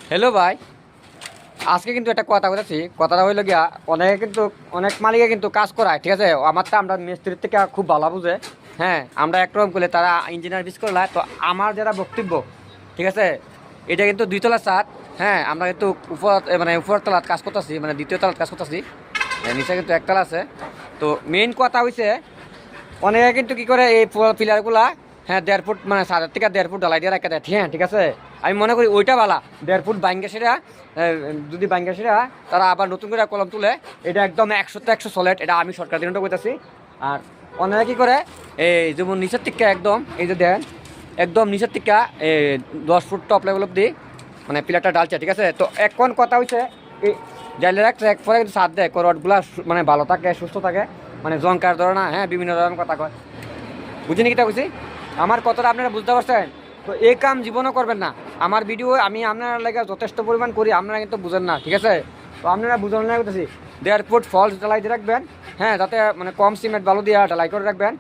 Hello ভাই, আজকে কিন্তু একটা কথা বলেছি। কথাটা হইলো গিয়া, অনেক মালিকে কিন্তু কাজ করায়, ঠিক আছে। আমারটা আমরা মিস্ত্রির থেকে খুব ভালো বুঝে। হ্যাঁ, আমরা একরকম করলে তারা ইঞ্জিনিয়ার বিস করলে। তো আমার যেটা বক্তব্য, ঠিক আছে, এটা কিন্তু 2 তলা ছাদ। হ্যাঁ, আমরা কিন্তু উপর তলাত কাজ করতেছি, মানে 2য় তলাত কাজ করতেছি। নিচে কিন্তু 1 তলা আছে। তো মেইন কথা হইছে, অনেকে কিন্তু কি করে এই পিলারগুলা, হ্যাঁ, 1.5 ফুট মানে 7 থেকে 1.5 ফুট ঢালাই দিয়ে রাখা দেয়। হ্যাঁ, ঠিক আছে। আমি মনে করি ওইটা ভালা। 1.5 ফুট বাইঙ্গা সেরা, যদি বাইঙ্গা সেরা তারা আবার নতুন করে কলম তুলে, এটা একদম 100-100 সলিড। এটা আমি সরকার দিনটা কইতাছি। আর অনেকে কি করে, এই যেমন নিচের থেকে একদম, এই যে দেন, একদম নিচের থেকে 10 ফুট টপ লেভেল অব্দি মানে পিলারটা ডালছে, ঠিক আছে। তো এখন কথা হচ্ছে, এই জাইলে রাখছে এক পরে কিন্তু ছাদ দেয়, রডগুলা মানে ভালো থাকে, সুস্থ থাকে, মানে জঙ্কার ধরে না। হ্যাঁ, বিভিন্ন ধরনের কথা কয়, বুঝিনি কিটা বুঝি। আমার কথাটা আপনারা বুঝতে পারছেন? তো এই কাম জীবনও করবেন না। আমার ভিডিও আমি আপনারা লাগে যথেষ্ট পরিমাণ করি, আপনারা কিন্তু বুঝেন না, ঠিক আছে। তো আপনারা বুঝানো না করতেছি, 1.5 ফুট ফলস ঢালাই দিয়ে রাখবেন। হ্যাঁ, যাতে মানে কম সিমেন্ট বালু দিয়ে ঢালাই করে রাখবেন।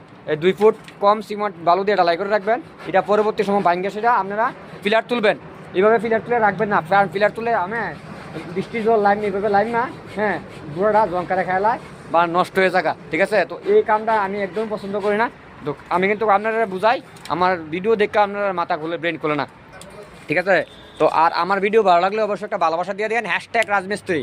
2 ফুট কম সিমেন্ট বালু দিয়ে ঢালাই করে রাখবেন। এটা পরবর্তী সময় ভাঙ্গে সেটা আপনারা পিলার তুলবেন। এইভাবে পিলার তুলে রাখবেন না, কারণ পিলার তুলে আমি বৃষ্টির জল লাইন এইভাবে লাইন না। হ্যাঁ, বুড়োটা জঙ্কারে খেলায় বা নষ্ট হয়ে থাকা, ঠিক আছে। তো এই কামটা আমি একদম পছন্দ করি না। তো আমি কিন্তু আপনারা বুঝাই, আমার ভিডিও দেখে আপনারা মাথা খুলে ব্রেন খুলে না, ঠিক আছে। তো আর আমার ভিডিও ভালো লাগলে অবশ্যই একটা ভালোবাসা দিয়ে দেন, #রাজমিস্ত্রি।